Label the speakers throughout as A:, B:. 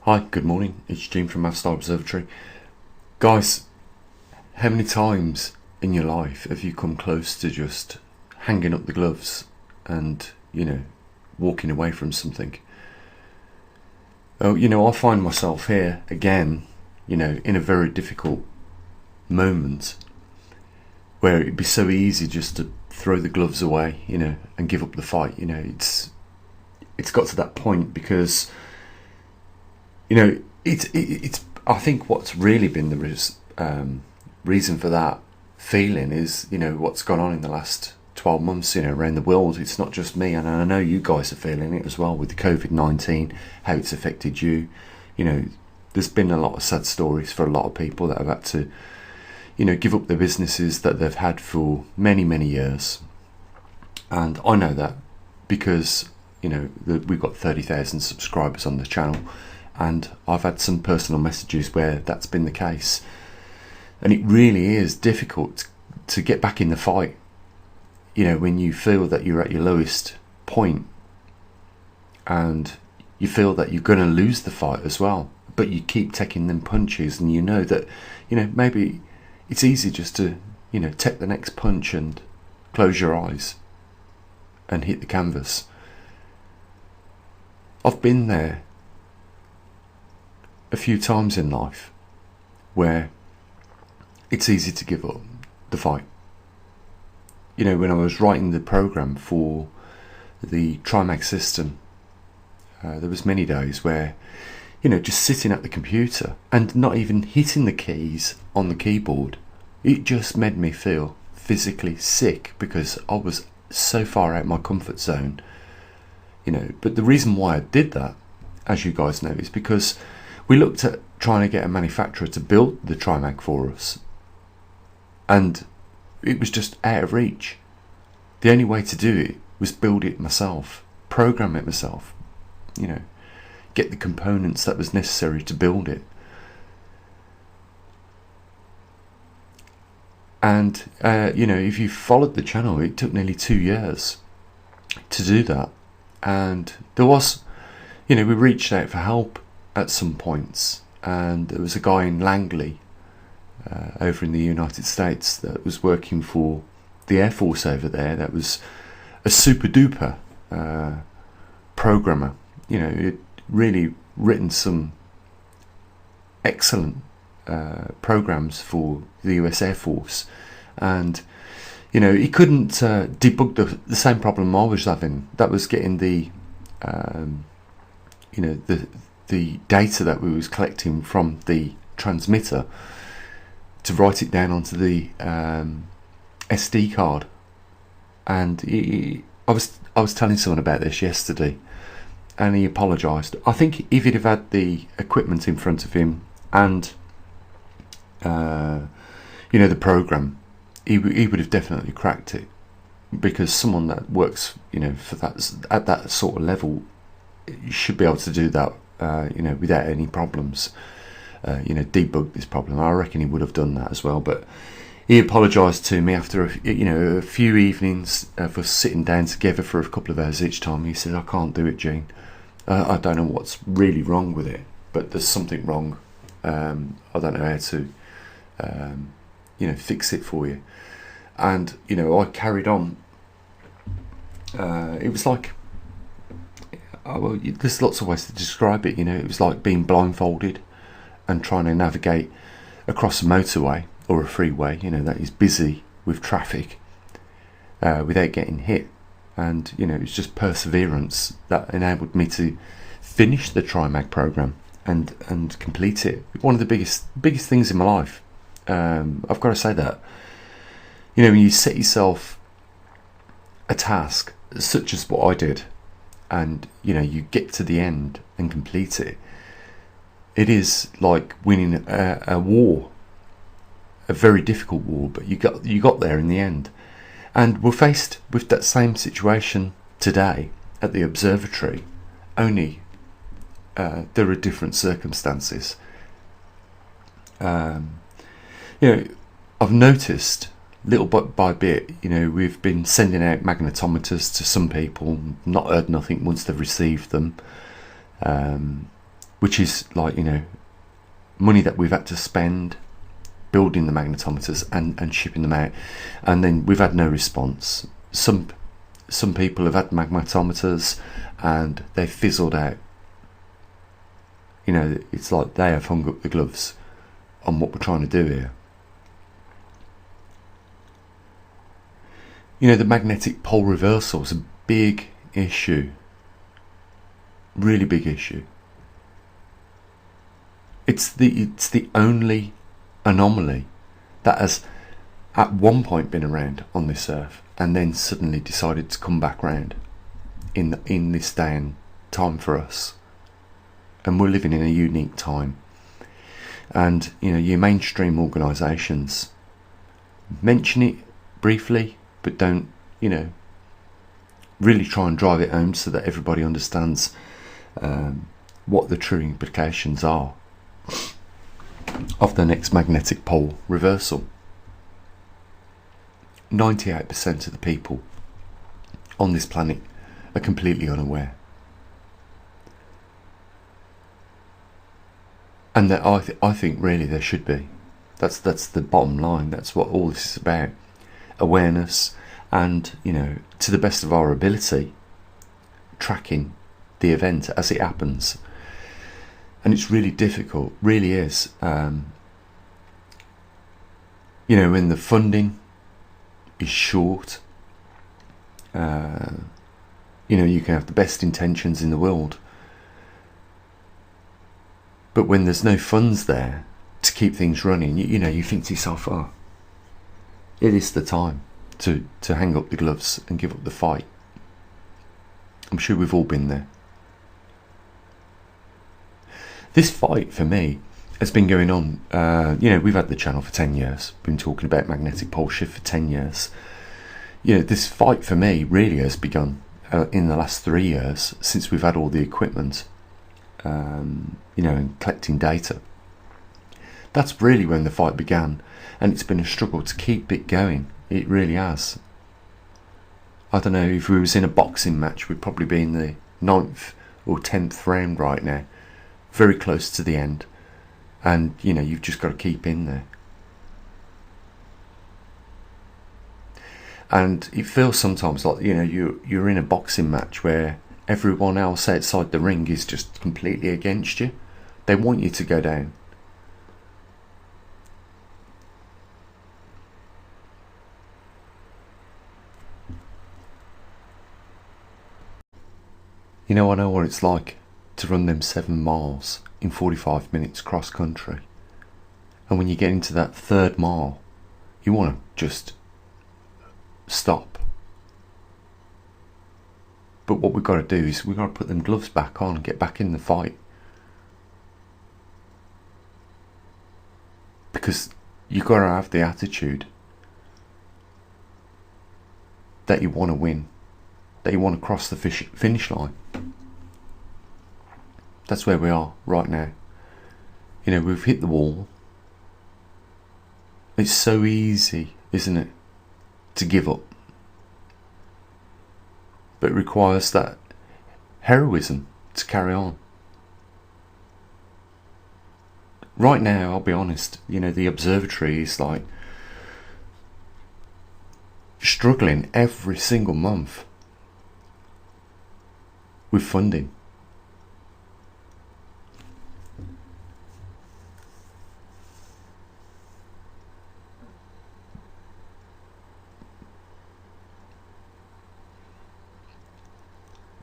A: Hi, good morning. It's Gene from maverickstar Observatory. Guys, how many times in your life have you come close to just hanging up the gloves and, walking away from something? Oh, I find myself here again, in a very difficult moment where it'd be so easy just to throw the gloves away, and give up the fight. It's got to that point because it's. I think what's really been the reason for that feeling is, what's gone on in the last 12 months, around the world. It's not just me, and I know you guys are feeling it as well with the COVID-19, how it's affected you. There's been a lot of sad stories for a lot of people that have had to, give up their businesses that they've had for many, many years. And I know that because, we've got 30,000 subscribers on the channel. And I've had some personal messages where that's been the case. And it really is difficult to get back in the fight, when you feel that you're at your lowest point and you feel that you're going to lose the fight as well. But you keep taking them punches and you know that, maybe it's easy just to, take the next punch and close your eyes and hit the canvas. I've been there a few times in life where it's easy to give up the fight. When I was writing the program for the TriMag system, there was many days where, just sitting at the computer and not even hitting the keys on the keyboard, it just made me feel physically sick because I was so far out of my comfort zone. But the reason why I did that, as you guys know, is because we looked at trying to get a manufacturer to build the TriMag for us, and it was just out of reach. The only way to do it was build it myself, program it myself, get the components that was necessary to build it. And, if you followed the channel, it took nearly 2 years to do that. And there was, we reached out for help at some points, and there was a guy in Langley over in the United States that was working for the Air Force over there that was a super duper programmer. He'd really written some excellent programs for the US Air Force, and he couldn't debug the same problem I was having. That was getting the the data that we was collecting from the transmitter to write it down onto the SD card. And I was telling someone about this yesterday, and he apologised. I think if he'd have had the equipment in front of him and the program, he would have definitely cracked it, because someone that works for that at that sort of level should be able to do that without any problems, debug this problem. I reckon he would have done that as well. But he apologised to me after a few evenings for sitting down together for a couple of hours each time. He said, "I can't do it, Gene. I don't know what's really wrong with it, but there's something wrong. I don't know how to fix it for you." And I carried on. It was like, there's lots of ways to describe it. It was like being blindfolded and trying to navigate across a motorway or a freeway, that is busy with traffic, without getting hit. And it was just perseverance that enabled me to finish the TriMag program and complete it. One of the biggest things in my life. I've got to say that. When you set yourself a task such as what I did, and you get to the end and complete it, it is like winning a war, a very difficult war, but you got there in the end. And we're faced with that same situation today at the observatory, only there are different circumstances. I've noticed little bit by bit, we've been sending out magnetometers to some people, not heard nothing once they've received them. which is like, money that we've had to spend building the magnetometers and shipping them out, and then we've had no response. Some people have had magnetometers and they fizzled out. It's like they have hung up the gloves on what we're trying to do here. The magnetic pole reversal is a big issue, really big issue. It's the only anomaly that has at one point been around on this earth and then suddenly decided to come back round in this day and time for us. And we're living in a unique time. And your mainstream organisations mention it briefly, but don't really try and drive it home so that everybody understands what the true implications are of the next magnetic pole reversal. 98% of the people on this planet are completely unaware. And that I think really there should be. That's the bottom line. That's what all this is about. Awareness and, to the best of our ability, tracking the event as it happens. And it's really difficult, really is. When the funding is short, you can have the best intentions in the world, but when there's no funds there to keep things running, you think to yourself, oh, it is the time to hang up the gloves and give up the fight. I'm sure we've all been there. This fight for me has been going on, we've had the channel for 10 years, been talking about magnetic pole shift for 10 years. This fight for me really has begun in the last 3 years, since we've had all the equipment, and collecting data. That's really when the fight began, and it's been a struggle to keep it going. It really has. I don't know, if we was in a boxing match, we'd probably be in the 9th or 10th round right now, very close to the end, and you've just got to keep in there. And it feels sometimes like you're in a boxing match where everyone else outside the ring is just completely against you. They want you to go down. I know what it's like to run them 7 miles in 45 minutes cross country. And when you get into that 3rd mile, you want to just stop. But what we've got to do is we've got to put them gloves back on and get back in the fight. Because you've got to have the attitude that you want to win, that you want to cross the finish line. That's where we are right now. We've hit the wall. It's so easy, isn't it, to give up? But it requires that heroism to carry on. Right now, I'll be honest, the observatory is like struggling every single month with funding.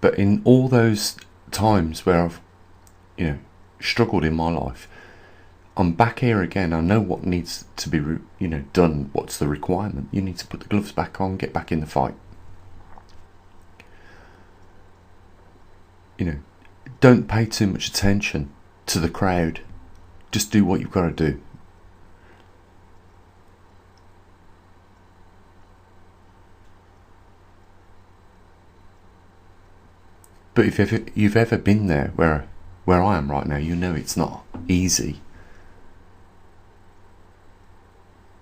A: But in all those times where I've, struggled in my life, I'm back here again. I know what needs to be, done. What's the requirement? You need to put the gloves back on, get back in the fight. Don't pay too much attention to the crowd. Just do what you've got to do. But if you've ever been there where I am right now, it's not easy.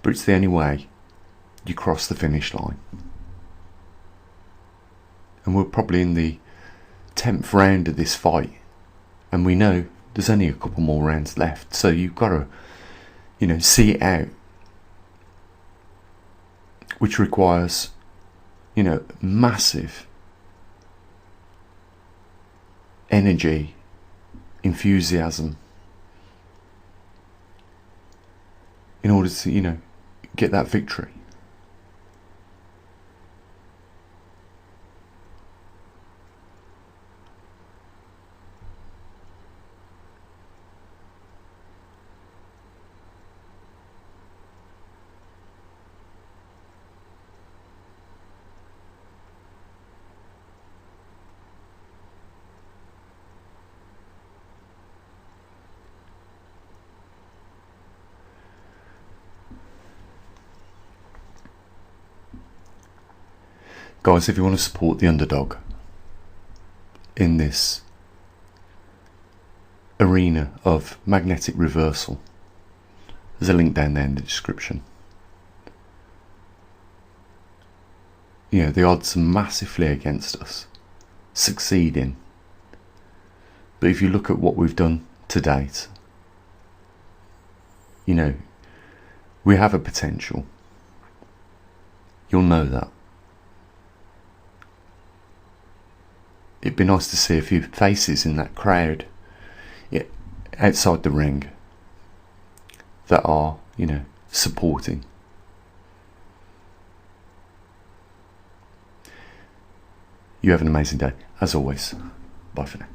A: But it's the only way you cross the finish line. And we're probably in the 10th round of this fight. And we know there's only a couple more rounds left, so you've got to, you know, see it out, which requires, you know, massive energy, enthusiasm, in order to, you know, get that victory. Guys, if you want to support the underdog in this arena of magnetic reversal, there's a link down there in the description. You know, the odds are massively against us succeeding, but if you look at what we've done to date, you know, we have a potential. You'll know that. It'd be nice to see a few faces in that crowd, yeah, outside the ring, that are, you know, supporting. You have an amazing day. As always, bye for now.